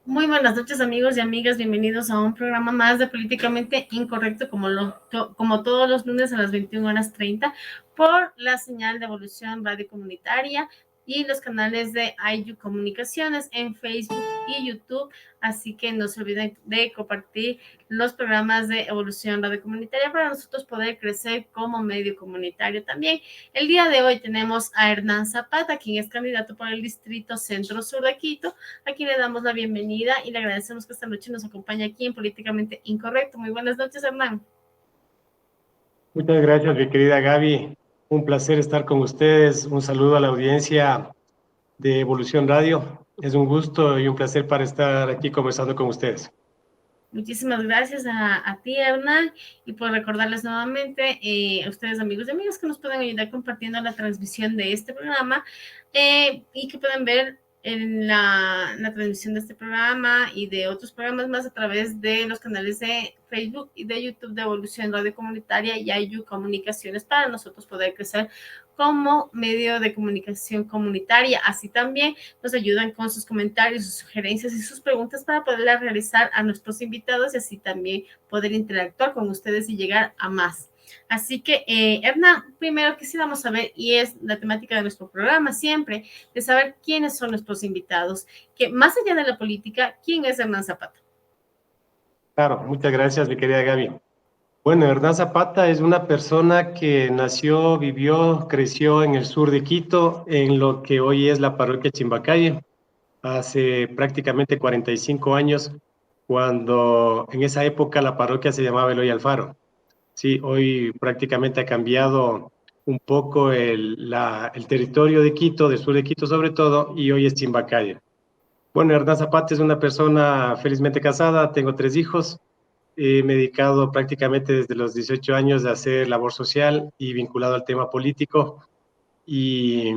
Muy buenas noches, amigos y amigas, bienvenidos a un programa más de Políticamente Incorrecto, como todos los lunes a las 21:30 por la señal de Evolución Radio Comunitaria y los canales de IU Comunicaciones en Facebook y YouTube, así que no se olviden de compartir los programas de Evolución Radio Comunitaria para nosotros poder crecer como medio comunitario también. El día de hoy tenemos a Hernán Zapata, quien es candidato por el Distrito Centro-Sur de Quito, a quien le damos la bienvenida y le agradecemos que esta noche nos acompañe aquí en Políticamente Incorrecto. Muy buenas noches, Hernán. Muchas gracias, mi querida Gaby. Un placer estar con ustedes. Un saludo a la audiencia de Evolución Radio. Es un gusto y un placer para estar aquí conversando con ustedes. Muchísimas gracias a ti, Hernán, y por recordarles nuevamente a ustedes, amigos y amigas, que nos pueden ayudar compartiendo la transmisión de este programa y que pueden ver en la transmisión de este programa y de otros programas más a través de los canales de Facebook y de YouTube de Evolución Radio Comunitaria y IU Comunicaciones para nosotros poder crecer como medio de comunicación comunitaria. Así también nos ayudan con sus comentarios, sus sugerencias y sus preguntas para poderlas realizar a nuestros invitados y así también poder interactuar con ustedes y llegar a más. Así que, Hernán, primero quisiéramos saber, y es la temática de nuestro programa siempre, de saber quiénes son nuestros invitados, que más allá de la política, ¿quién es Hernán Zapata? Claro, muchas gracias, mi querida Gaby. Bueno, Hernán Zapata es una persona que nació, vivió, creció en el sur de Quito, en lo que hoy es la parroquia Chimbacalle, hace prácticamente 45 años, cuando en esa época la parroquia se llamaba Eloy Alfaro. Sí, hoy prácticamente ha cambiado un poco el territorio de Quito, del sur de Quito sobre todo, y hoy es Chimbacalle. Bueno, Hernán Zapata es una persona felizmente casada, tengo 3 hijos, me he dedicado prácticamente desde los 18 años a hacer labor social y vinculado al tema político. Y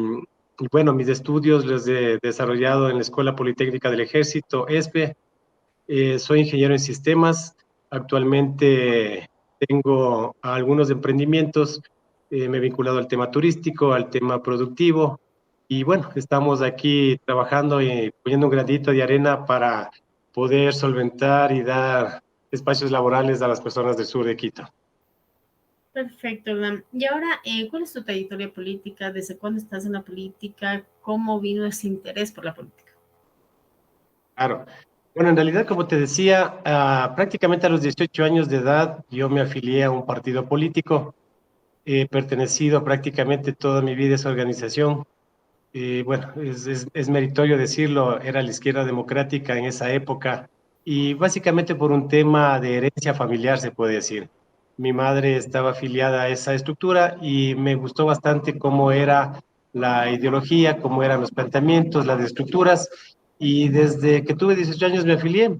bueno, mis estudios los he desarrollado en la Escuela Politécnica del Ejército, ESPE. Soy ingeniero en sistemas. Actualmente tengo algunos emprendimientos. Me he vinculado al tema turístico, al tema productivo. Y bueno, estamos aquí trabajando y poniendo un granito de arena para poder solventar y dar espacios laborales a las personas del sur de Quito. Perfecto, Hernán. Y ahora, ¿cuál es tu trayectoria política? ¿Desde cuándo estás en la política? ¿Cómo vino ese interés por la política? Claro. Bueno, en realidad, como te decía, prácticamente a los 18 años de edad yo me afilié a un partido político. He pertenecido prácticamente toda mi vida a esa organización. Bueno, es meritorio decirlo, era la Izquierda Democrática en esa época y básicamente por un tema de herencia familiar, se puede decir. Mi madre estaba afiliada a esa estructura y me gustó bastante cómo era la ideología, cómo eran los planteamientos, las estructuras, y desde que tuve 18 años me afilié.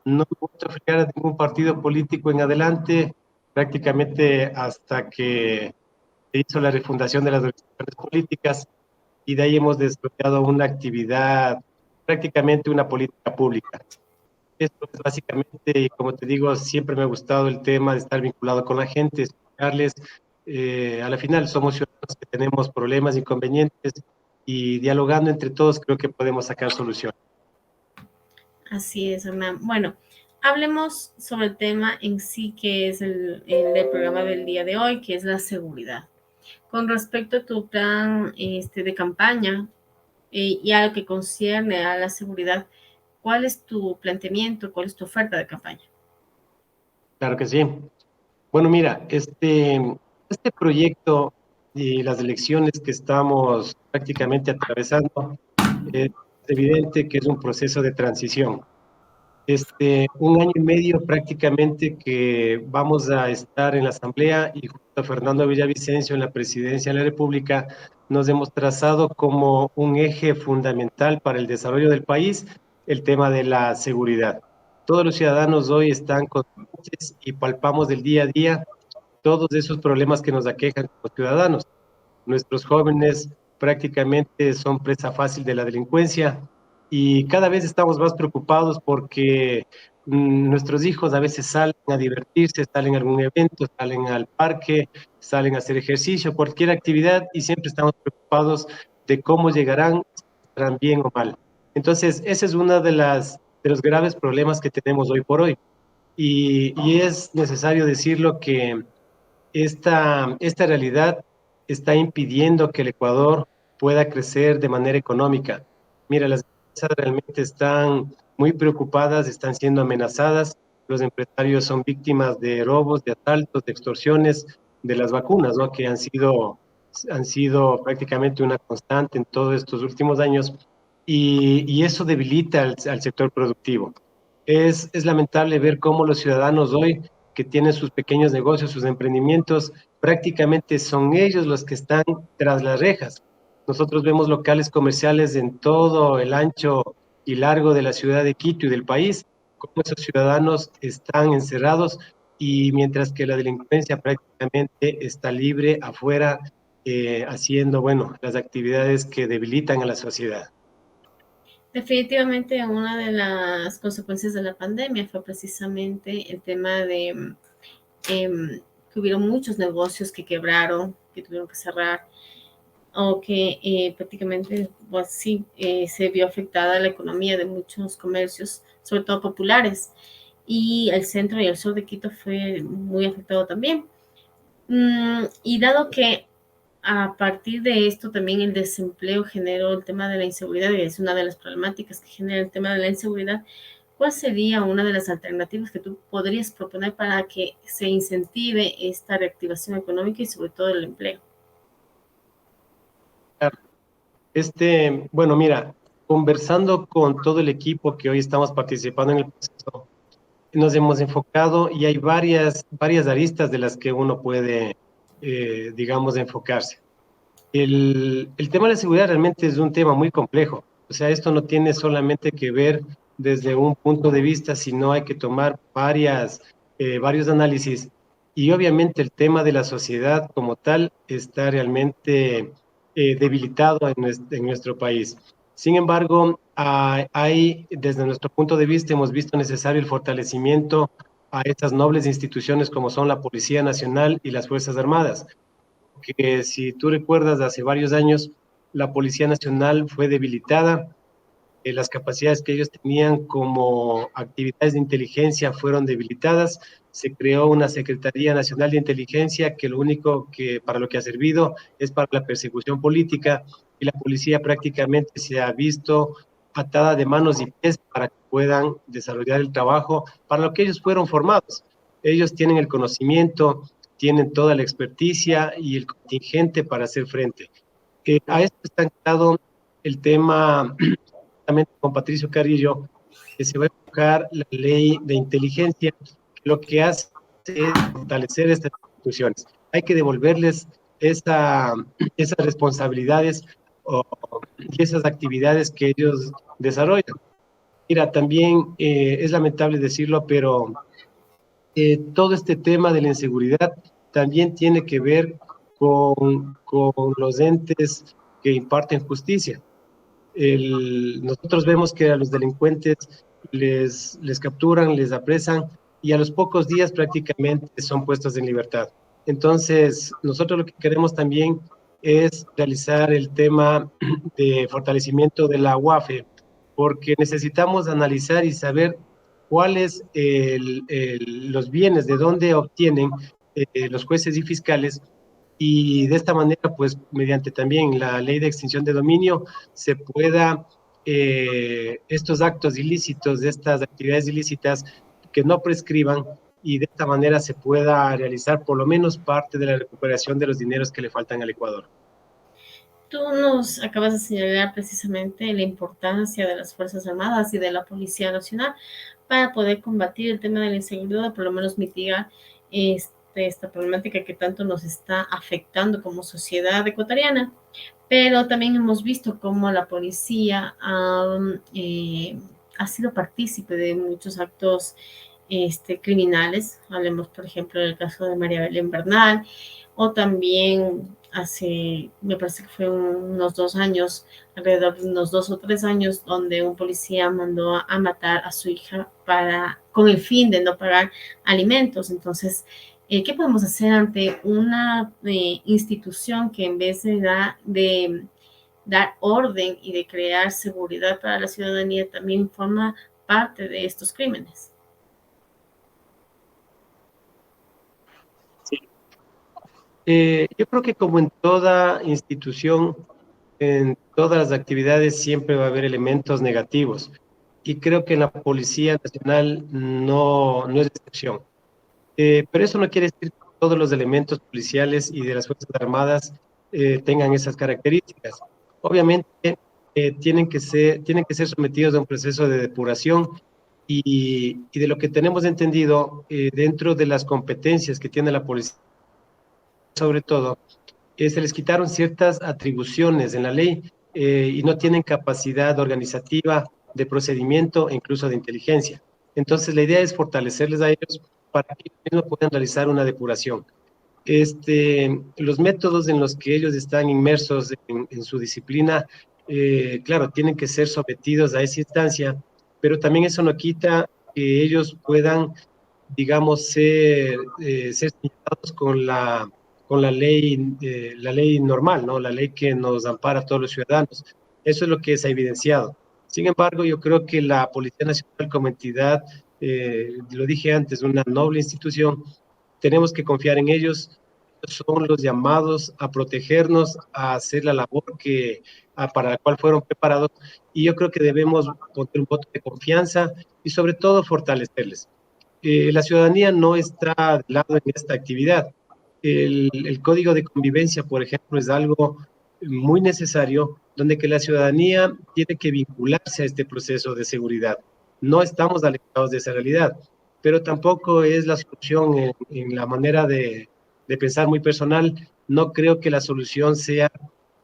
No me he vuelto a afiliar a ningún partido político en adelante, prácticamente hasta que se hizo la refundación de las organizaciones políticas, y de ahí hemos desarrollado una actividad, prácticamente una política pública. Esto es básicamente, y como te digo, siempre me ha gustado el tema de estar vinculado con la gente, escucharles. A la final somos ciudadanos que tenemos problemas, inconvenientes, y dialogando entre todos creo que podemos sacar soluciones. Así es, Hernán. Bueno, hablemos sobre el tema en sí que es el del programa del día de hoy, que es la seguridad. Con respecto a tu plan de campaña y a lo que concierne a la seguridad, ¿cuál es tu planteamiento? ¿Cuál es tu oferta de campaña? Claro que sí. Bueno, mira, este proyecto y las elecciones que estamos prácticamente atravesando, es evidente que es un proceso de transición. 1 año y medio prácticamente que vamos a estar en la Asamblea, y junto a Fernando Villavicencio en la Presidencia de la República nos hemos trazado como un eje fundamental para el desarrollo del país el tema de la seguridad. Todos los ciudadanos hoy están conscientes y palpamos del día a día todos esos problemas que nos aquejan como ciudadanos. Nuestros jóvenes prácticamente son presa fácil de la delincuencia y cada vez estamos más preocupados porque nuestros hijos a veces salen a divertirse, salen a algún evento, salen al parque, salen a hacer ejercicio, cualquier actividad, y siempre estamos preocupados de cómo llegarán, si estarán bien o mal. Entonces, ese es uno de los graves problemas que tenemos hoy por hoy. Y es necesario decirlo que esta realidad está impidiendo que el Ecuador pueda crecer de manera económica. Mira, las empresas realmente están muy preocupadas, están siendo amenazadas. Los empresarios son víctimas de robos, de asaltos, de extorsiones, de las vacunas, ¿no? Que han sido prácticamente una constante en todos estos últimos años, y eso debilita al sector productivo. Es lamentable ver cómo los ciudadanos hoy que tienen sus pequeños negocios, sus emprendimientos, prácticamente son ellos los que están tras las rejas. Nosotros vemos locales comerciales en todo el ancho y largo de la ciudad de Quito y del país, cómo esos ciudadanos están encerrados, y mientras que la delincuencia prácticamente está libre afuera, haciendo, bueno, las actividades que debilitan a la sociedad. Definitivamente una de las consecuencias de la pandemia fue precisamente el tema de que hubieron muchos negocios que quebraron, que tuvieron que cerrar, o que prácticamente pues, sí, se vio afectada la economía de muchos comercios, sobre todo populares, y el centro y el sur de Quito fue muy afectado también. Y dado que a partir de esto también el desempleo generó el tema de la inseguridad, y es una de las problemáticas que genera el tema de la inseguridad, ¿cuál sería una de las alternativas que tú podrías proponer para que se incentive esta reactivación económica y sobre todo el empleo? Bueno, mira, conversando con todo el equipo que hoy estamos participando en el proceso, nos hemos enfocado, y hay varias aristas de las que uno puede, digamos, enfocarse. El tema de la seguridad realmente es un tema muy complejo. O sea, esto no tiene solamente que ver desde un punto de vista, sino hay que tomar varios análisis. Y obviamente el tema de la sociedad como tal está realmente debilitado en nuestro país. Sin embargo, desde nuestro punto de vista, hemos visto necesario el fortalecimiento a estas nobles instituciones como son la Policía Nacional y las Fuerzas Armadas, que si tú recuerdas, hace varios años la Policía Nacional fue debilitada, las capacidades que ellos tenían como actividades de inteligencia fueron debilitadas, se creó una Secretaría Nacional de Inteligencia que lo único que para lo que ha servido es para la persecución política, y la policía prácticamente se ha visto atada de manos y pies para que puedan desarrollar el trabajo para lo que ellos fueron formados. Ellos tienen el conocimiento, tienen toda la experticia y el contingente para hacer frente. A esto está anclado el tema con Patricio Carrillo, que se va a enfocar la ley de inteligencia, que lo que hace es fortalecer estas instituciones. Hay que devolverles esas responsabilidades y esas actividades que ellos desarrollan. Mira, también es lamentable decirlo, pero todo este tema de la inseguridad también tiene que ver con los entes que imparten justicia. Nosotros vemos que a los delincuentes les capturan, les apresan, y a los pocos días prácticamente son puestos en libertad. Entonces, nosotros lo que queremos también es realizar el tema de fortalecimiento de la UAFE, porque necesitamos analizar y saber cuáles los bienes, de dónde obtienen los jueces y fiscales, y de esta manera, pues, mediante también la ley de extinción de dominio, se pueda estos actos ilícitos, de estas actividades ilícitas, que no prescriban, y de esta manera se pueda realizar por lo menos parte de la recuperación de los dineros que le faltan al Ecuador. Tú nos acabas de señalar precisamente la importancia de las Fuerzas Armadas y de la Policía Nacional para poder combatir el tema de la inseguridad, o por lo menos mitigar esta problemática que tanto nos está afectando como sociedad ecuatoriana. Pero también hemos visto cómo la policía ha sido partícipe de muchos actos criminales. Hablemos, por ejemplo, del caso de María Belén Bernal, o también hace, me parece que fue unos 2 años, alrededor de unos 2 o 3 años, donde un policía mandó a matar a su hija con el fin de no pagar alimentos. Entonces, ¿qué podemos hacer ante una institución que en vez de dar orden y de crear seguridad para la ciudadanía, también forma parte de estos crímenes? Sí. Yo creo que como en toda institución, en todas las actividades siempre va a haber elementos negativos. Y creo que en la Policía Nacional no es excepción. Pero eso no quiere decir que todos los elementos policiales y de las Fuerzas Armadas tengan esas características. Obviamente, tienen que ser sometidos a un proceso de depuración y de lo que tenemos entendido, dentro de las competencias que tiene la policía, sobre todo, se les quitaron ciertas atribuciones en la ley y no tienen capacidad organizativa de procedimiento e incluso de inteligencia. Entonces, la idea es fortalecerles a ellos para que ellos mismos puedan realizar una depuración. Los métodos en los que ellos están inmersos en su disciplina, claro, tienen que ser sometidos a esa instancia, pero también eso no quita que ellos puedan, digamos, ser señalados con la ley normal, ¿no? La ley que nos ampara a todos los ciudadanos. Eso es lo que se ha evidenciado. Sin embargo, yo creo que la Policía Nacional como entidad, lo dije antes, una noble institución, tenemos que confiar en ellos. Son los llamados a protegernos, a hacer la labor para la cual fueron preparados, y yo creo que debemos poner un voto de confianza y sobre todo fortalecerles. La ciudadanía no está de lado en esta actividad. El código de convivencia, por ejemplo, es algo muy necesario, donde que la ciudadanía tiene que vincularse a este proceso de seguridad. No estamos alejados de esa realidad, pero tampoco es la solución en la manera de pensar muy personal. No creo que la solución sea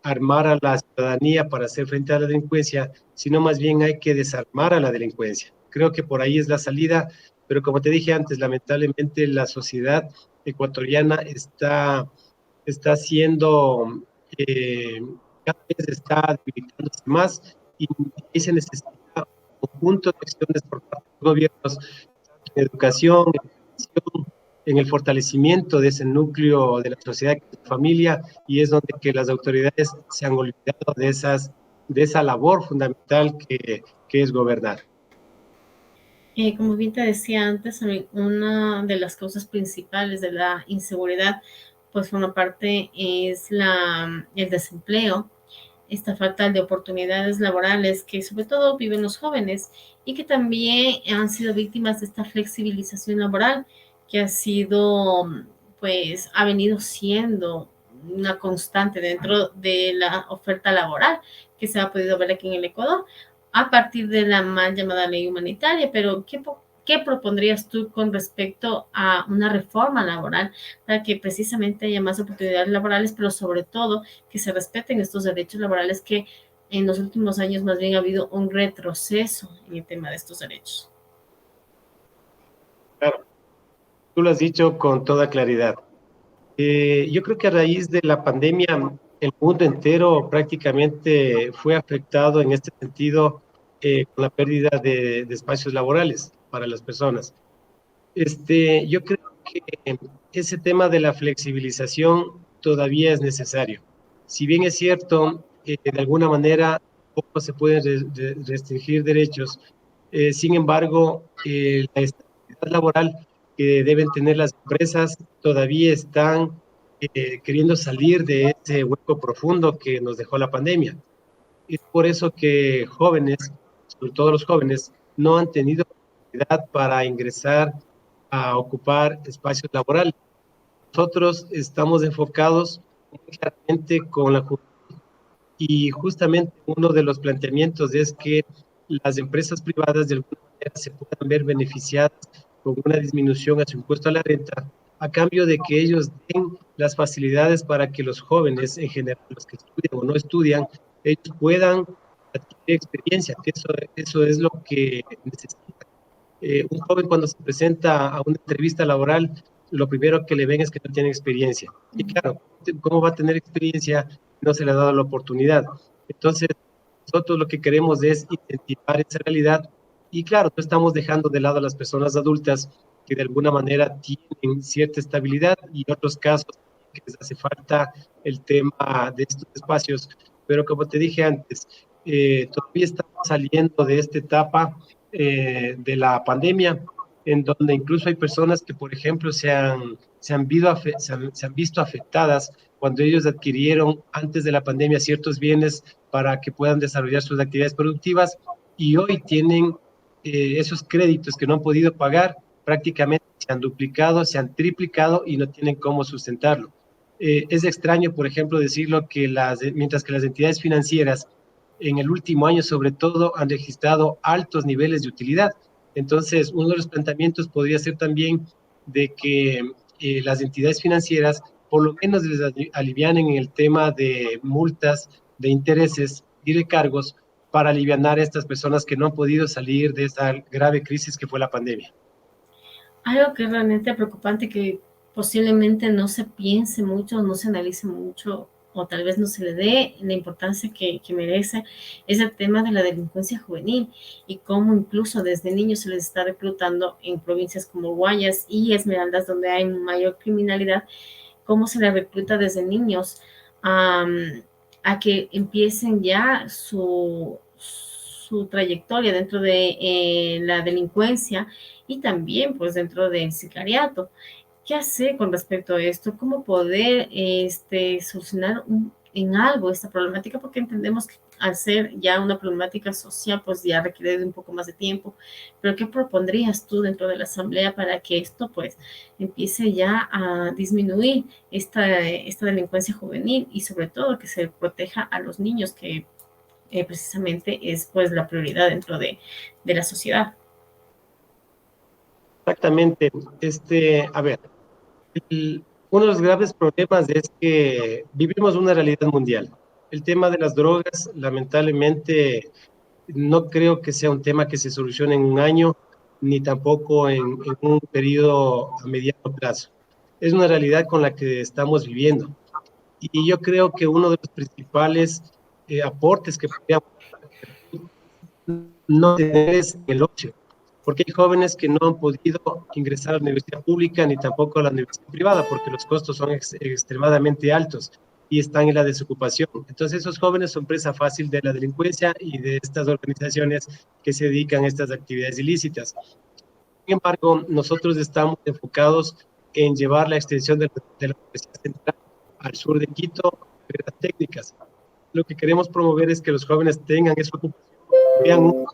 armar a la ciudadanía para hacer frente a la delincuencia, sino más bien hay que desarmar a la delincuencia. Creo que por ahí es la salida, pero como te dije antes, lamentablemente la sociedad ecuatoriana está siendo, eh, cada vez está debilitándose más, y ahí se necesita un conjunto de acciones por parte de los gobiernos, en educación, en educación, en el fortalecimiento de ese núcleo de la sociedad, que es la familia, y es donde que las autoridades se han olvidado de esa labor fundamental que es gobernar. Como bien te decía antes, una de las causas principales de la inseguridad, pues por una parte es el desempleo, esta falta de oportunidades laborales que sobre todo viven los jóvenes y que también han sido víctimas de esta flexibilización laboral que ha venido siendo una constante dentro de la oferta laboral que se ha podido ver aquí en el Ecuador a partir de la mal llamada ley humanitaria. Pero ¿qué propondrías tú con respecto a una reforma laboral para que precisamente haya más oportunidades laborales, pero sobre todo que se respeten estos derechos laborales, que en los últimos años más bien ha habido un retroceso en el tema de estos derechos? Claro, tú lo has dicho con toda claridad. Yo creo que a raíz de la pandemia, el mundo entero prácticamente fue afectado en este sentido, con la pérdida de espacios laborales para las personas. Yo creo que ese tema de la flexibilización todavía es necesario. Si bien es cierto, de alguna manera poco se pueden restringir derechos, sin embargo, la estabilidad laboral que deben tener las empresas todavía están queriendo salir de ese hueco profundo que nos dejó la pandemia. Es por eso que jóvenes, sobre todo los jóvenes, no han tenido oportunidad para ingresar a ocupar espacios laborales. Nosotros estamos enfocados muy claramente con la juventud, y justamente uno de los planteamientos es que las empresas privadas de alguna manera se puedan ver beneficiadas con una disminución a su impuesto a la renta, a cambio de que ellos den las facilidades para que los jóvenes, en general, los que estudian o no estudian, ellos puedan adquirir experiencia, que eso es lo que necesita. Un joven, cuando se presenta a una entrevista laboral, lo primero que le ven es que no tiene experiencia. Y claro, cómo va a tener experiencia? No se le ha dado la oportunidad. Entonces, nosotros lo que queremos es incentivar esa realidad y claro, no estamos dejando de lado a las personas adultas que de alguna manera tienen cierta estabilidad y otros casos que les hace falta el tema de estos espacios. Pero como te dije antes, todavía estamos saliendo de esta etapa de la pandemia, en donde incluso hay personas que, por ejemplo, se han visto afectadas cuando ellos adquirieron antes de la pandemia ciertos bienes para que puedan desarrollar sus actividades productivas y hoy tienen esos créditos que no han podido pagar, prácticamente se han duplicado, se han triplicado y no tienen cómo sustentarlo. Es extraño, por ejemplo, decirlo que mientras que las entidades financieras en el último año, sobre todo, han registrado altos niveles de utilidad. Entonces, uno de los planteamientos podría ser también de que las entidades financieras por lo menos les alivianen en el tema de multas, de intereses y de cargos para aliviar a estas personas que no han podido salir de esta grave crisis que fue la pandemia. Algo que es realmente preocupante que posiblemente no se piense mucho, no se analice mucho o tal vez no se le dé la importancia que merece es el tema de la delincuencia juvenil y cómo incluso desde niños se les está reclutando en provincias como Guayas y Esmeraldas donde hay mayor criminalidad, cómo se les recluta desde niños a que empiecen ya su trayectoria dentro de la delincuencia y también pues dentro del sicariato. ¿Qué hacer con respecto a esto? ¿Cómo poder solucionar en algo esta problemática? Porque entendemos que al ser ya una problemática social, pues ya requiere de un poco más de tiempo. Pero ¿qué propondrías tú dentro de la asamblea para que esto pues empiece ya a disminuir esta delincuencia juvenil y sobre todo que se proteja a los niños que precisamente es pues la prioridad dentro de la sociedad? Exactamente. A ver, uno de los graves problemas es que vivimos una realidad mundial. El tema de las drogas, lamentablemente, no creo que sea un tema que se solucione en un año, ni tampoco en un periodo a mediano plazo. Es una realidad con la que estamos viviendo. Y yo creo que uno de los principales aportes que podríamos no tener es el ocio, porque hay jóvenes que no han podido ingresar a la universidad pública ni tampoco a la universidad privada, porque los costos son extremadamente altos y están en la desocupación. Entonces esos jóvenes son presa fácil de la delincuencia y de estas organizaciones que se dedican a estas actividades ilícitas. Sin embargo, nosotros estamos enfocados en llevar la extensión de la Universidad Central al sur de Quito, carreras técnicas. Lo que queremos promover es que los jóvenes tengan esa ocupación, vean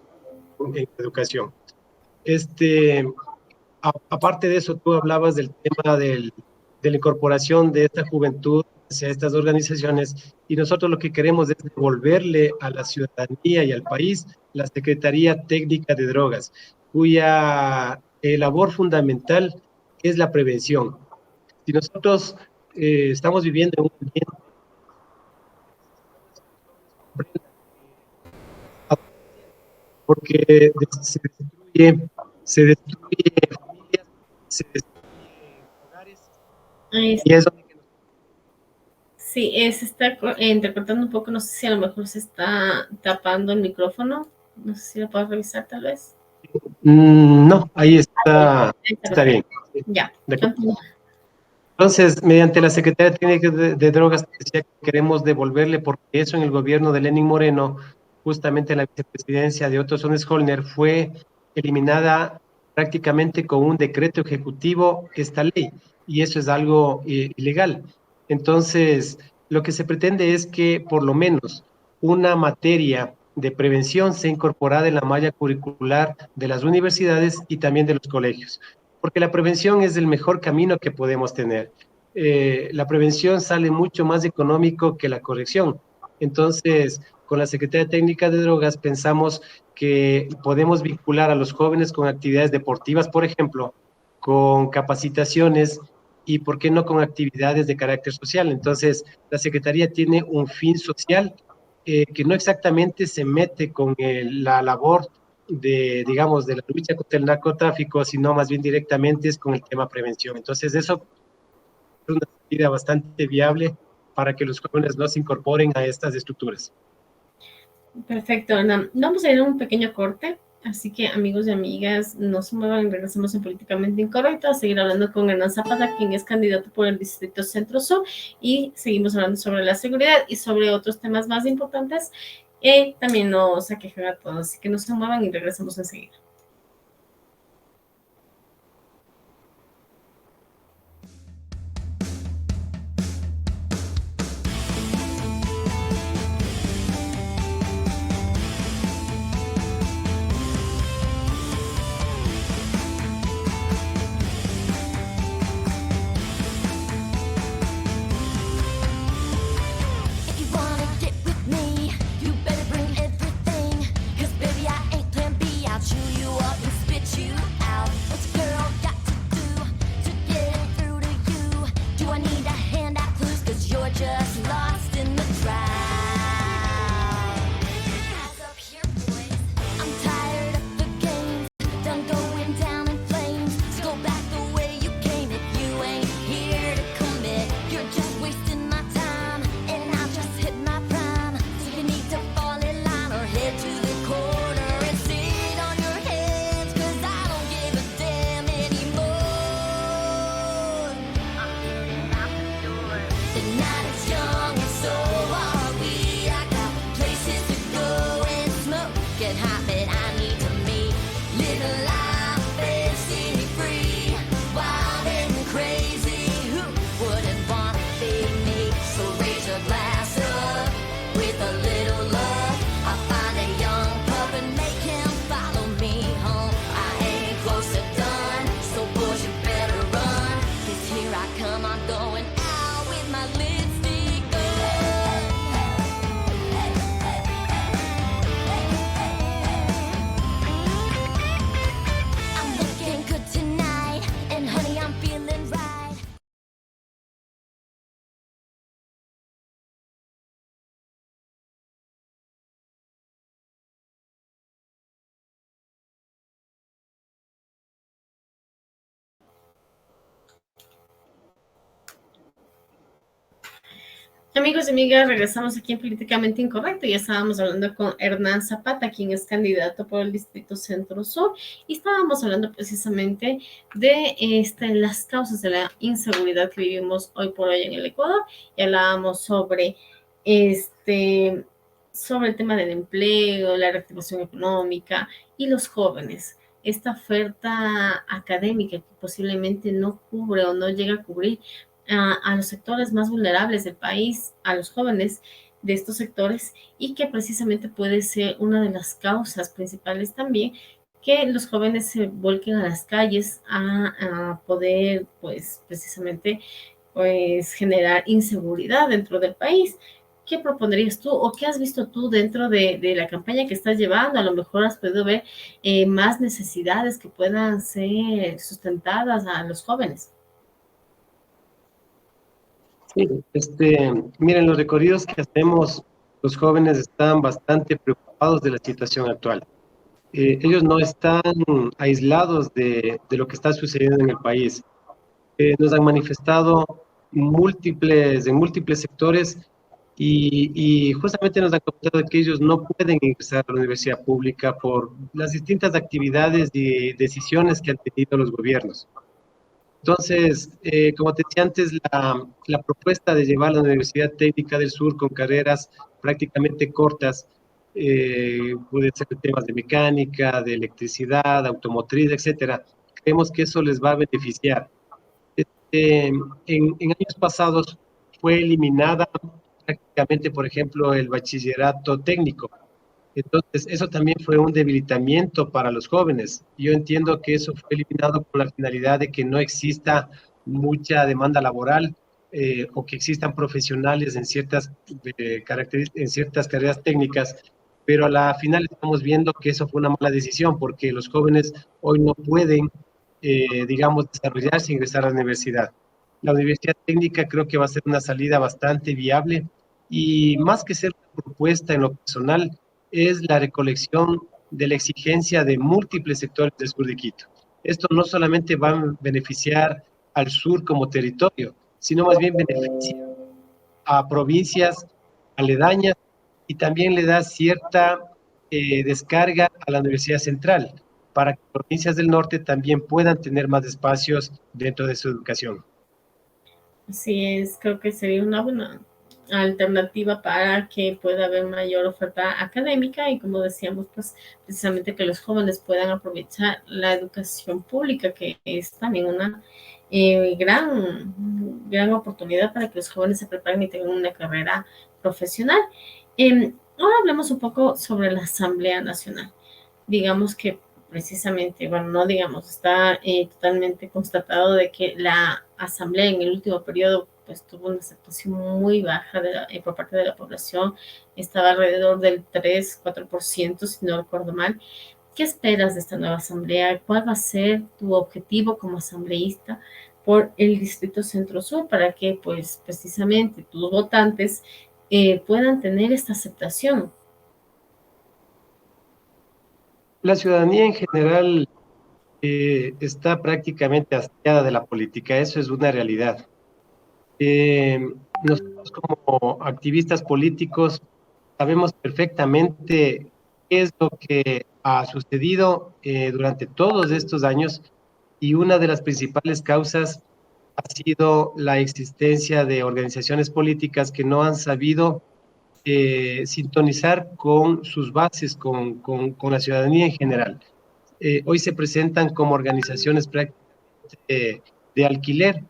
en educación. Aparte de eso, tú hablabas del tema de la incorporación de esta juventud hacia estas organizaciones y nosotros lo que queremos es devolverle a la ciudadanía y al país la Secretaría Técnica de Drogas, cuya labor fundamental es la prevención. Si nosotros estamos viviendo en un ambiente porque se destruye familias, se destruye hogares, y eso. Sí, se está intercortando un poco, no sé si a lo mejor se está tapando el micrófono, no sé si lo puedes revisar tal vez. No, ahí está, Ahí está está bien. perfecto. Ya, Continúa. Entonces, mediante la Secretaría Técnica de Drogas, decía que queremos devolverle, porque eso en el gobierno de Lenín Moreno, justamente en la vicepresidencia de Otto Sonnes-Holner, fue eliminada prácticamente con un decreto ejecutivo esta ley, y eso es algo ilegal. Entonces, lo que se pretende es que por lo menos una materia de prevención sea incorporada en la malla curricular de las universidades y también de los colegios, porque la prevención es el mejor camino que podemos tener. La prevención sale mucho más económico que la corrección. Entonces, con la Secretaría Técnica de Drogas pensamos que podemos vincular a los jóvenes con actividades deportivas, por ejemplo, con capacitaciones y, ¿por qué no, con actividades de carácter social? Entonces, la Secretaría tiene un fin social que no exactamente se mete con la labor digamos, de la lucha contra el narcotráfico, sino más bien directamente es con el tema prevención. Entonces, eso ser una salida bastante viable para que los jóvenes no se incorporen a estas estructuras. Perfecto, Ana. Vamos a ir a un pequeño corte, así que amigos y amigas, no se muevan, regresamos en Políticamente Incorrecto a seguir hablando con Hernán Zapata, quien es candidato por el Distrito Centro Sur, y seguimos hablando sobre la seguridad y sobre otros temas más importantes. También nos aquejan a todos, así que no se muevan y regresamos enseguida. Amigos y amigas, regresamos aquí en Políticamente Incorrecto. Ya estábamos hablando con Hernán Zapata, quien es candidato por el Distrito Centro Sur, y estábamos hablando precisamente de las causas de la inseguridad que vivimos hoy por hoy en el Ecuador, y hablábamos sobre el tema del empleo, la reactivación económica y los jóvenes. Esta oferta académica que posiblemente no cubre o no llega a cubrir a los sectores más vulnerables del país, a los jóvenes de estos sectores, y que precisamente puede ser una de las causas principales también que los jóvenes se vuelquen a las calles a poder, pues, precisamente, pues, generar inseguridad dentro del país. ¿Qué propondrías tú o qué has visto tú dentro de la campaña que estás llevando? A lo mejor has podido ver más necesidades que puedan ser sustentadas a los jóvenes. Sí, miren, los recorridos que hacemos, los jóvenes están bastante preocupados de la situación actual. Ellos no están aislados de lo que está sucediendo en el país. Nos han manifestado en múltiples sectores y justamente nos han comentado que ellos no pueden ingresar a la universidad pública por las distintas actividades y decisiones que han tenido los gobiernos. Entonces, como te decía antes, la propuesta de llevar la Universidad Técnica del Sur con carreras prácticamente cortas, puede ser temas de mecánica, de electricidad, automotriz, etcétera. Creemos que eso les va a beneficiar. En años pasados fue eliminada prácticamente, por ejemplo, el bachillerato técnico. Entonces, eso también fue un debilitamiento para los jóvenes. Yo entiendo que eso fue eliminado con la finalidad de que no exista mucha demanda laboral o que existan profesionales en en ciertas carreras técnicas, pero a la final estamos viendo que eso fue una mala decisión porque los jóvenes hoy no pueden, digamos, desarrollarse e ingresar a la universidad. La universidad técnica creo que va a ser una salida bastante viable y más que ser una propuesta en lo personal, es la recolección de la exigencia de múltiples sectores del sur de Quito. Esto no solamente va a beneficiar al sur como territorio, sino más bien beneficia a provincias aledañas y también le da cierta descarga a la Universidad Central para que provincias del norte también puedan tener más espacios dentro de su educación. Así es, creo que sería una buena alternativa para que pueda haber mayor oferta académica y como decíamos, pues precisamente que los jóvenes puedan aprovechar la educación pública, que es también una gran oportunidad para que los jóvenes se preparen y tengan una carrera profesional. Ahora hablemos un poco sobre la Asamblea Nacional. Digamos que precisamente, bueno, no digamos, está totalmente constatado de que la asamblea en el último periodo pues tuvo una aceptación muy baja por parte de la población, estaba alrededor del 3-4%, si no recuerdo mal. ¿Qué esperas de esta nueva asamblea? ¿Cuál va a ser tu objetivo como asambleísta por el Distrito Centro Sur para que pues precisamente tus votantes puedan tener esta aceptación? La ciudadanía en general está prácticamente hastiada de la política, eso es una realidad. Eh, Nosotros como activistas políticos sabemos perfectamente qué es lo que ha sucedido durante todos estos años y una de las principales causas ha sido la existencia de organizaciones políticas que no han sabido sintonizar con sus bases, con la ciudadanía en general. Hoy se presentan como organizaciones prácticamente de alquiler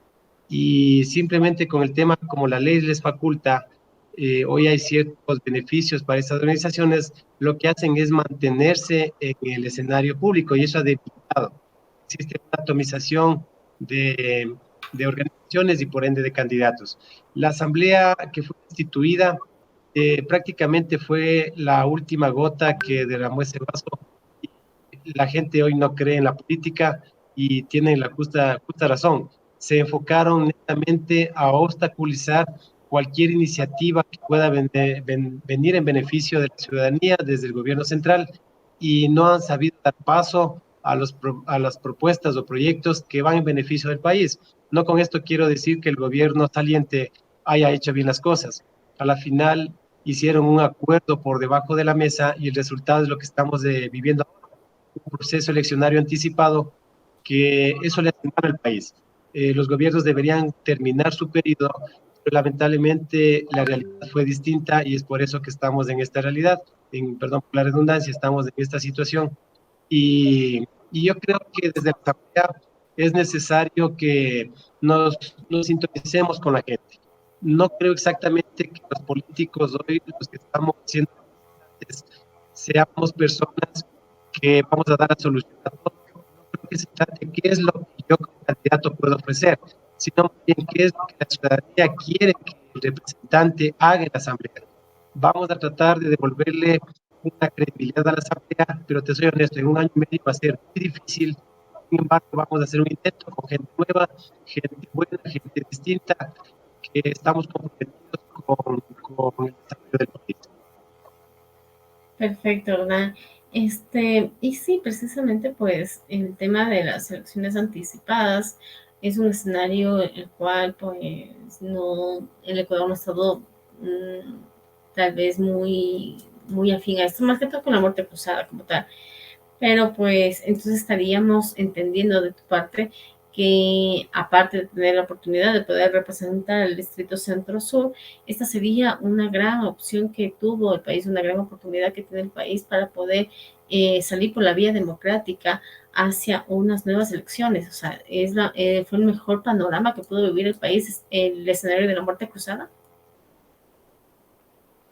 y simplemente con el tema como la ley les faculta, hoy hay ciertos beneficios para estas organizaciones, lo que hacen es mantenerse en el escenario público y eso ha debilitado. Existe una atomización de organizaciones y por ende de candidatos. La asamblea que fue instituida prácticamente fue la última gota que derramó ese vaso. La gente hoy no cree en la política y tienen la justa razón. Se enfocaron netamente a obstaculizar cualquier iniciativa que pueda venir en beneficio de la ciudadanía desde el gobierno central y no han sabido dar paso a las propuestas o proyectos que van en beneficio del país. No con esto quiero decir que el gobierno saliente haya hecho bien las cosas. A la final hicieron un acuerdo por debajo de la mesa y el resultado es lo que estamos viviendo ahora, un proceso eleccionario anticipado que eso le hace mal al país. Los gobiernos deberían terminar su periodo, pero lamentablemente la realidad fue distinta y es por eso que estamos en esta realidad, perdón por la redundancia, estamos en esta situación. Y yo creo que desde la Asamblea es necesario que nos sintonicemos con la gente. No creo exactamente que los políticos hoy, los que estamos haciendo, seamos personas que vamos a dar la solución a todo. No creo que se trate de qué es lo que yo como candidato puedo ofrecer, sino bien qué es lo que la ciudadanía quiere que el representante haga en la asamblea. Vamos a tratar de devolverle una credibilidad a la asamblea, pero te soy honesto, en un año y medio va a ser muy difícil. Sin embargo, vamos a hacer un intento con gente nueva, gente buena, gente distinta, que estamos comprometidos con el desarrollo del país. Perfecto, ¿verdad? Y sí, precisamente pues el tema de las elecciones anticipadas es un escenario en el cual pues no, el Ecuador no ha estado tal vez muy afín a esto, más que todo con la muerte cruzada como tal. Pero pues entonces estaríamos entendiendo de tu parte que aparte de tener la oportunidad de poder representar el Distrito Centro Sur, esta sería una gran opción que tuvo el país, una gran oportunidad que tiene el país para poder salir por la vía democrática hacia unas nuevas elecciones. O sea, fue el mejor panorama que pudo vivir el país, el escenario de la muerte cruzada.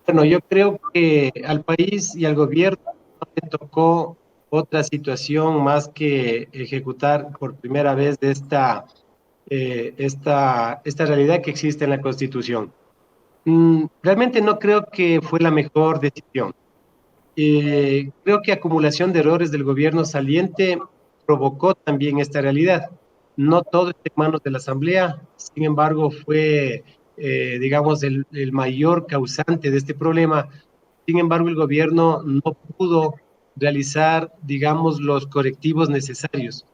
Bueno, yo creo que al país y al gobierno no le tocó otra situación más que ejecutar por primera vez de esta realidad que existe en la Constitución. Realmente no creo que fue la mejor decisión. Creo que acumulación de errores del gobierno saliente provocó también esta realidad. No todo está en manos de la Asamblea, sin embargo, fue, digamos, el mayor causante de este problema. Sin embargo, el gobierno no pudo realizar, digamos, los correctivos necesarios,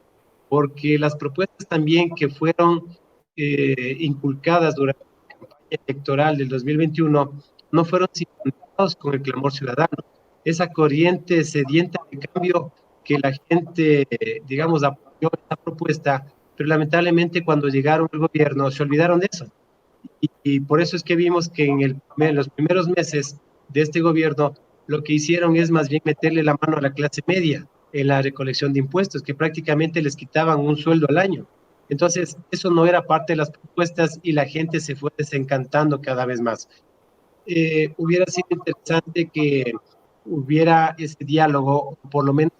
porque las propuestas también que fueron inculcadas durante la campaña electoral del 2021 no fueron sincronizados con el clamor ciudadano. Esa corriente sedienta de cambio que la gente, digamos, apoyó esta propuesta, pero lamentablemente cuando llegaron al gobierno se olvidaron de eso. Y por eso es que vimos que en los primeros meses de este gobierno lo que hicieron es más bien meterle la mano a la clase media en la recolección de impuestos, que prácticamente les quitaban un sueldo al año. Entonces, eso no era parte de las propuestas y la gente se fue desencantando cada vez más. Hubiera sido interesante que hubiera ese diálogo, o por lo menos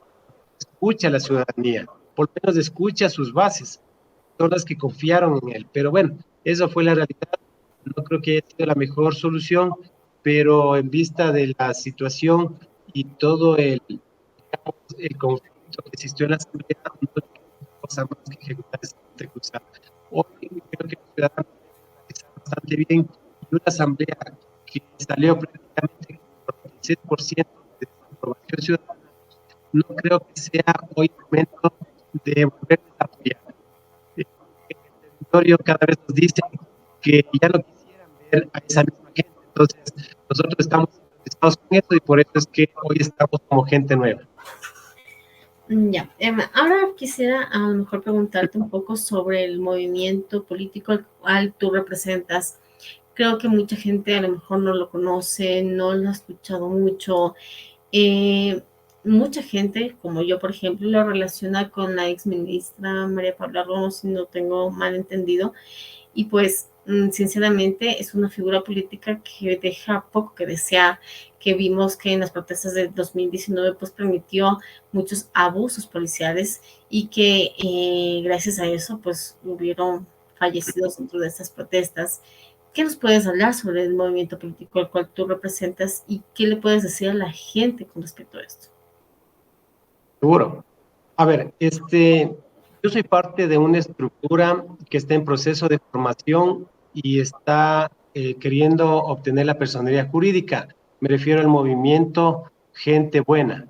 escucha a la ciudadanía, por lo menos escucha a sus bases, son las que confiaron en él. Pero bueno, eso fue la realidad. No creo que haya sido la mejor solución, pero en vista de la situación y todo el conflicto que existió en la Asamblea, no hay cosa más que ejecutar esta cruzada. Hoy creo que los ciudadanos están bastante bien y una Asamblea que salió prácticamente con el 96% de aprobación ciudadana, no creo que sea hoy el momento de volver a apoyar. En el territorio cada vez nos dicen que ya no quisieran ver a esa misma gente. Entonces, nosotros estamos interesados con eso y por eso es que hoy estamos como gente nueva. Ya, ahora quisiera a lo mejor preguntarte un poco sobre el movimiento político al cual tú representas. Creo que mucha gente a lo mejor no lo conoce, no lo ha escuchado mucho. Eh, Mucha gente, como yo, por ejemplo, lo relaciona con la ex ministra María Paula Romo, si no tengo mal entendido. Y pues, sinceramente, es una figura política que deja poco que desear, que vimos que en las protestas de 2019 pues permitió muchos abusos policiales y que gracias a eso pues hubieron fallecidos dentro de estas protestas. ¿Qué nos puedes hablar sobre el movimiento político al cual tú representas y qué le puedes decir a la gente con respecto a esto? Seguro. A ver, yo soy parte de una estructura que está en proceso de formación y está queriendo obtener la personería jurídica. Me refiero al movimiento Gente Buena,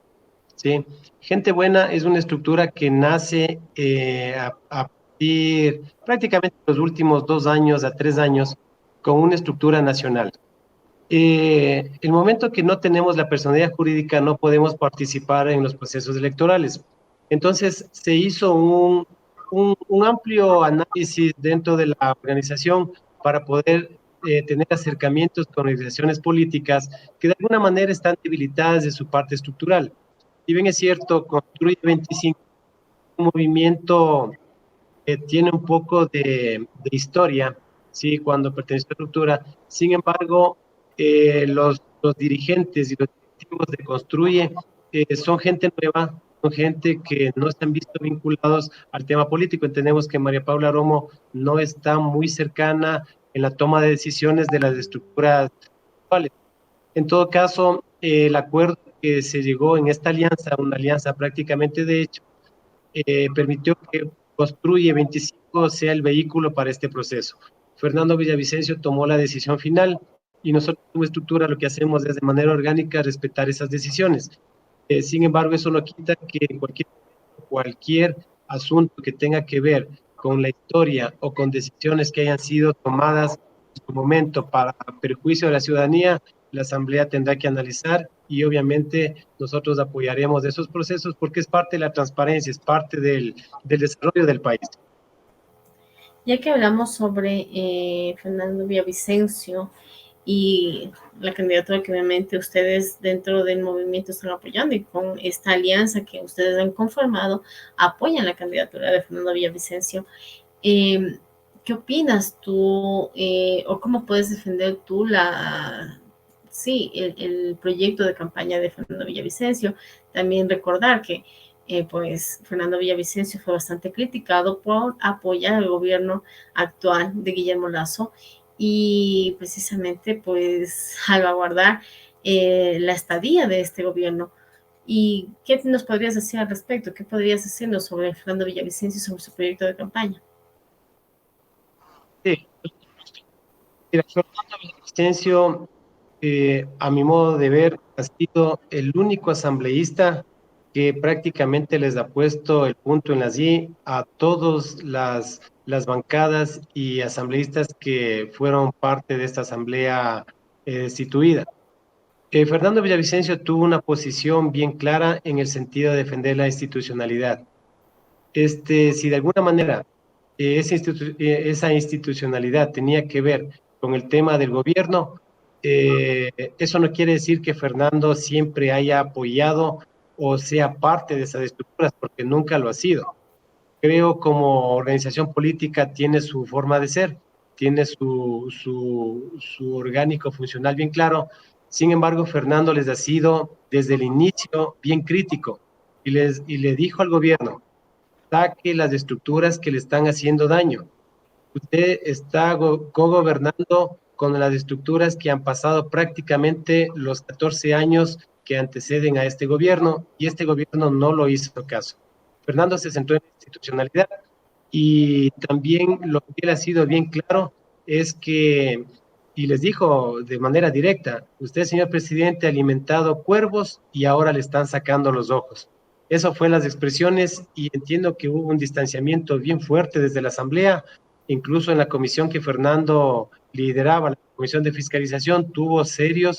¿sí? Gente Buena es una estructura que nace a partir prácticamente los últimos 2 años a 3 años con una estructura nacional. El momento que no tenemos la personalidad jurídica no podemos participar en los procesos electorales. Entonces se hizo un amplio análisis dentro de la organización para poder tener acercamientos con organizaciones políticas que de alguna manera están debilitadas de su parte estructural. Si bien es cierto, Construye 25, un movimiento que tiene un poco de historia, ¿sí? Cuando pertenece a la estructura. Sin embargo, los dirigentes y los directivos de Construye son gente nueva, son gente que no se han visto vinculados al tema político. Entendemos que María Paula Romo no está muy cercana en la toma de decisiones de las estructuras actuales. En todo caso, el acuerdo que se llegó en esta alianza, una alianza prácticamente de hecho, permitió que Construye 25 sea el vehículo para este proceso. Fernando Villavicencio tomó la decisión final y nosotros como estructura lo que hacemos es de manera orgánica respetar esas decisiones. Sin embargo, eso no quita que en cualquier asunto que tenga que ver con la historia o con decisiones que hayan sido tomadas en su momento para perjuicio de la ciudadanía, la Asamblea tendrá que analizar y obviamente nosotros apoyaremos esos procesos porque es parte de la transparencia, es parte del desarrollo del país. Ya que hablamos sobre Fernando Villavicencio y la candidatura que obviamente ustedes dentro del movimiento están apoyando y con esta alianza que ustedes han conformado, apoyan la candidatura de Fernando Villavicencio. Eh, ¿Qué opinas tú o cómo puedes defender tú sí, el proyecto de campaña de Fernando Villavicencio? También recordar que pues Fernando Villavicencio fue bastante criticado por apoyar al gobierno actual de Guillermo Lasso y precisamente pues salvaguardar la estadía de este gobierno. ¿Y qué nos podrías decir al respecto? ¿Qué podrías decirnos sobre Fernando Villavicencio y sobre su proyecto de campaña? Sí, mira, Fernando Villavicencio, a mi modo de ver, ha sido el único asambleísta que prácticamente les ha puesto el punto en las i a todas las las bancadas y asambleístas que fueron parte de esta asamblea destituida. Fernando Villavicencio tuvo una posición bien clara en el sentido de defender la institucionalidad. Si de alguna manera esa institucionalidad tenía que ver con el tema del gobierno, eso no quiere decir que Fernando siempre haya apoyado o sea parte de esas estructuras, porque nunca lo ha sido. Creo como organización política tiene su forma de ser, tiene su orgánico funcional bien claro. Sin embargo, Fernando les ha sido desde el inicio bien crítico y le dijo al gobierno, saque las estructuras que le están haciendo daño. Usted está co-gobernando con las estructuras que han pasado prácticamente los 14 años que anteceden a este gobierno y este gobierno no lo hizo caso. Fernando se centró en la institucionalidad y también lo que él ha sido bien claro es que, y les dijo de manera directa, usted, señor presidente, ha alimentado cuervos y ahora le están sacando los ojos. Eso fue las expresiones y entiendo que hubo un distanciamiento bien fuerte desde la Asamblea, incluso en la comisión que Fernando lideraba, la comisión de fiscalización, tuvo serios,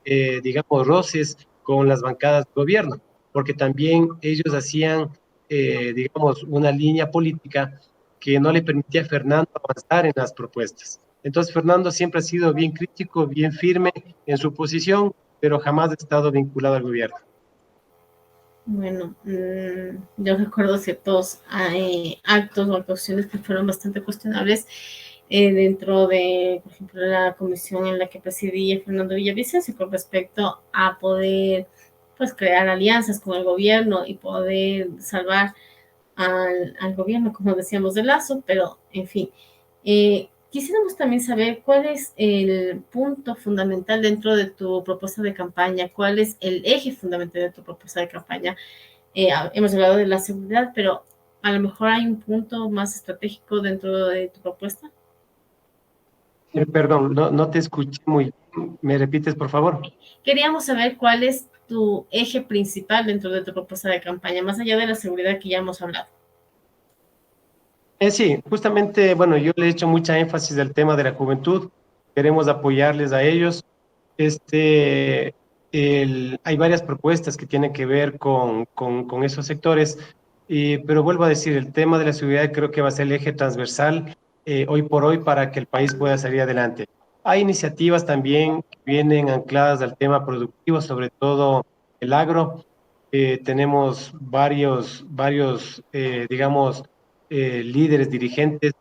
digamos, roces con las bancadas de gobierno, porque también ellos hacían, digamos, una línea política que no le permitía a Fernando avanzar en las propuestas. Entonces, Fernando siempre ha sido bien crítico, bien firme en su posición, pero jamás ha estado vinculado al gobierno. Bueno, yo recuerdo ciertos actos o actuaciones que fueron bastante cuestionables dentro de, por ejemplo, la comisión en la que presidía Fernando Villavicencio con respecto a poder pues crear alianzas con el gobierno y poder salvar al gobierno, como decíamos, de Lazo, pero en fin. Quisiéramos también saber cuál es el punto fundamental dentro de tu propuesta de campaña, cuál es el eje fundamental de tu propuesta de campaña. Hemos hablado de la seguridad, pero a lo mejor hay un punto más estratégico dentro de tu propuesta. Perdón, no te escuché muy bien. ¿Me repites, por favor? Queríamos saber cuál es tu eje principal dentro de tu propuesta de campaña, más allá de la seguridad que ya hemos hablado. Sí, justamente, bueno, yo le he hecho mucha énfasis al tema de la juventud, queremos apoyarles a ellos. Este, hay varias propuestas que tienen que ver con esos sectores, pero vuelvo a decir, el tema de la seguridad creo que va a ser el eje transversal hoy por hoy para que el país pueda salir adelante. Hay iniciativas también que vienen ancladas al tema productivo, sobre todo el agro. Tenemos digamos, líderes, dirigentes,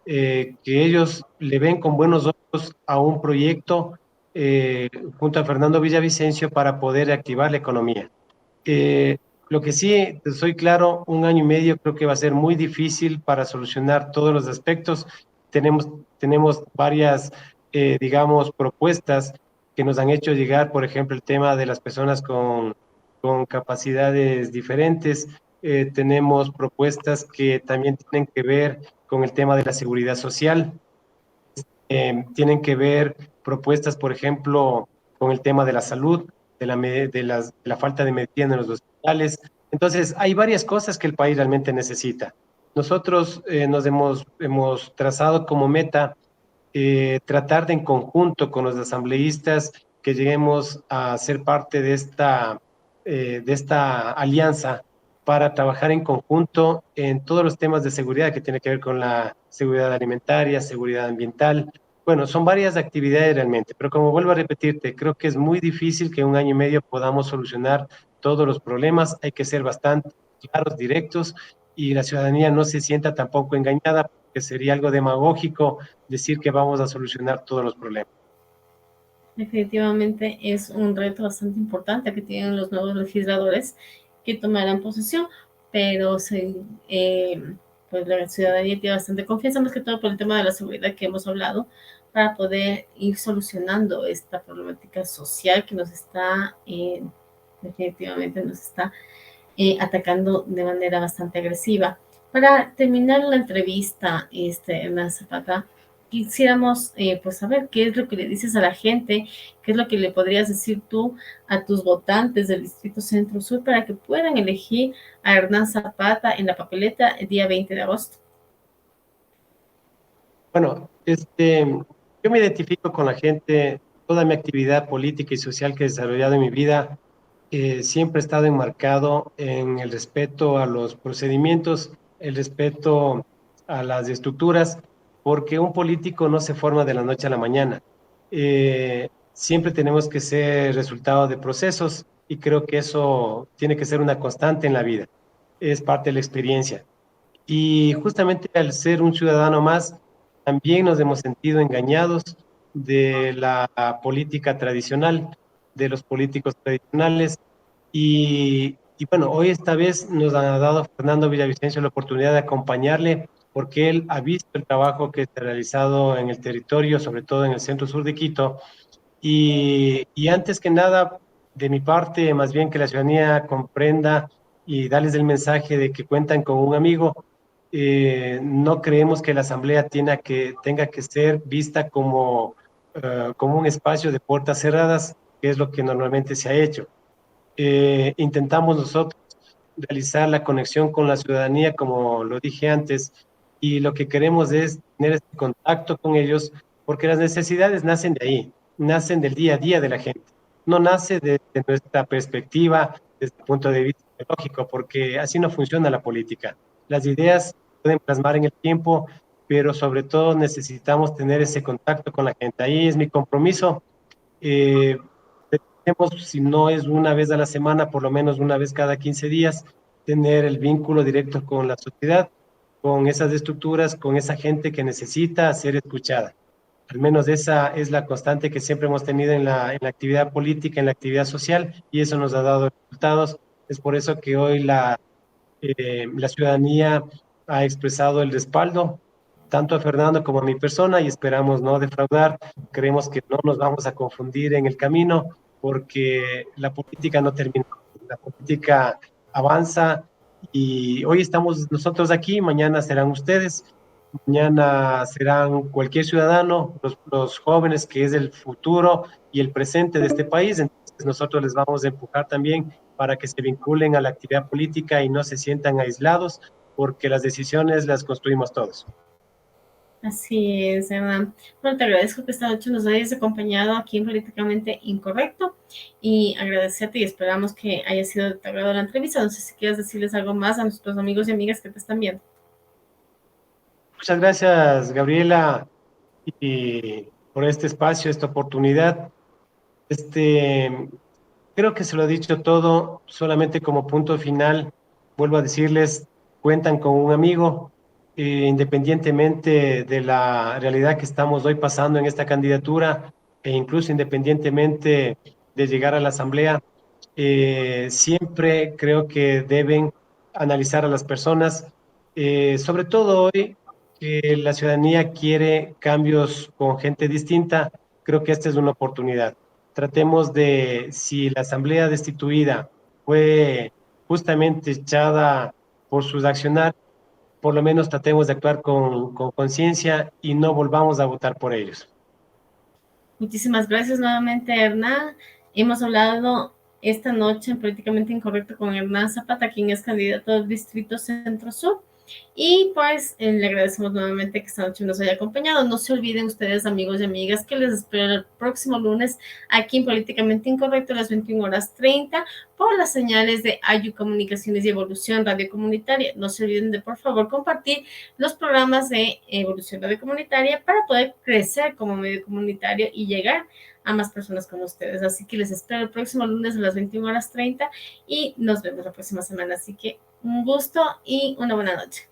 que ellos le ven con buenos ojos a un proyecto eh, junto a Fernando Villavicencio para poder activar la economía. Eh, lo que sí, soy claro, un año y medio creo que va a ser muy difícil para solucionar todos los aspectos. Tenemos varias, digamos, propuestas que nos han hecho llegar, por ejemplo, el tema de las personas con capacidades diferentes. Tenemos propuestas que también tienen que ver con el tema de la seguridad social. Tienen que ver propuestas, por ejemplo, con el tema de la salud, de la falta de medicina en los hospitales. Entonces, hay varias cosas que el país realmente necesita. Nosotros hemos trazado como meta tratar de en conjunto con los asambleístas que lleguemos a ser parte de esta alianza para trabajar en conjunto en todos los temas de seguridad que tiene que ver con la seguridad alimentaria, seguridad ambiental. Bueno, son varias actividades realmente, pero como vuelvo a repetirte, creo que es muy difícil que en un año y medio podamos solucionar todos los problemas. Hay que ser bastante claros, directos, y la ciudadanía no se sienta tampoco engañada, porque sería algo demagógico decir que vamos a solucionar todos los problemas. Definitivamente es un reto bastante importante que tienen los nuevos legisladores que tomarán posesión, pero pues la ciudadanía tiene bastante confianza, más que todo por el tema de la seguridad que hemos hablado, para poder ir solucionando esta problemática social que nos está, definitivamente nos está atacando de manera bastante agresiva. Para terminar la entrevista, Hernán Zapata, quisiéramos pues saber qué es lo que le dices a la gente, qué es lo que le podrías decir tú a tus votantes del Distrito Centro Sur para que puedan elegir a Hernán Zapata en la papeleta el día 20 de agosto. Bueno, yo me identifico con la gente, toda mi actividad política y social que he desarrollado en mi vida, siempre he estado enmarcado en el respeto a los procedimientos, el respeto a las estructuras, porque un político no se forma de la noche a la mañana. Siempre tenemos que ser resultado de procesos y creo que eso tiene que ser una constante en la vida. Es parte de la experiencia. Y justamente al ser un ciudadano más, también nos hemos sentido engañados de la política tradicional, de los políticos tradicionales. Y bueno, hoy esta vez nos ha dado Fernando Villavicencio la oportunidad de acompañarle porque él ha visto el trabajo que se ha realizado en el territorio, sobre todo en el centro sur de Quito, y antes que nada, de mi parte, más bien que la ciudadanía comprenda y darles el mensaje de que cuentan con un amigo. No creemos que la asamblea tenga que ser vista como un espacio de puertas cerradas, que es lo que normalmente se ha hecho. Intentamos nosotros realizar la conexión con la ciudadanía, como lo dije antes, y lo que queremos es tener este contacto con ellos, porque las necesidades nacen de ahí, nacen del día a día de la gente, no nace de nuestra perspectiva, desde el punto de vista ideológico, porque así no funciona la política. Las ideas pueden plasmar en el tiempo, pero sobre todo necesitamos tener ese contacto con la gente. Ahí es mi compromiso. Eh, si no es una vez a la semana, por lo menos una vez cada 15 días, tener el vínculo directo con la sociedad, con esas estructuras, con esa gente que necesita ser escuchada. Al menos esa es la constante que siempre hemos tenido en la actividad política, en la actividad social, y eso nos ha dado resultados. Es por eso que hoy la ciudadanía ha expresado el respaldo tanto a Fernando como a mi persona y esperamos no defraudar. Creemos que no nos vamos a confundir en el camino porque la política no termina, la política avanza y hoy estamos nosotros aquí, mañana serán ustedes, mañana serán cualquier ciudadano, los jóvenes que es el futuro y el presente de este país. Entonces nosotros les vamos a empujar también para que se vinculen a la actividad política y no se sientan aislados, porque las decisiones las construimos todos. Así es, Emma. Bueno, te agradezco que esta noche nos hayas acompañado aquí en Políticamente Incorrecto y agradecerte y esperamos que haya sido de tu agrado la entrevista. No sé si quieres decirles algo más a nuestros amigos y amigas que te están viendo. Muchas gracias, Gabriela, y por este espacio, esta oportunidad. Este, Creo que se lo he dicho todo, solamente como punto final, vuelvo a decirles, cuentan con un amigo, independientemente de la realidad que estamos hoy pasando en esta candidatura, e incluso independientemente de llegar a la Asamblea, siempre creo que deben analizar a las personas, sobre todo hoy que la ciudadanía quiere cambios con gente distinta, creo que esta es una oportunidad. Tratemos de, si la asamblea destituida fue justamente echada por sus accionarios, por lo menos tratemos de actuar con conciencia y no volvamos a votar por ellos. Muchísimas gracias nuevamente, Hernán. Hemos hablado esta noche en Políticamente Incorrecto con Hernán Zapata, quien es candidato del Distrito Centro Sur. Y pues le agradecemos nuevamente que esta noche nos haya acompañado. No se olviden ustedes, amigos y amigas, que les espero el próximo lunes aquí en Políticamente Incorrecto a las 21:30 por las señales de Ayu Comunicaciones y Evolución Radio Comunitaria. No se olviden de, por favor, compartir los programas de Evolución Radio Comunitaria para poder crecer como medio comunitario y llegar a más personas como ustedes. Así que les espero el próximo lunes a las 21:30 y nos vemos la próxima semana. Así que un gusto y una buena noche.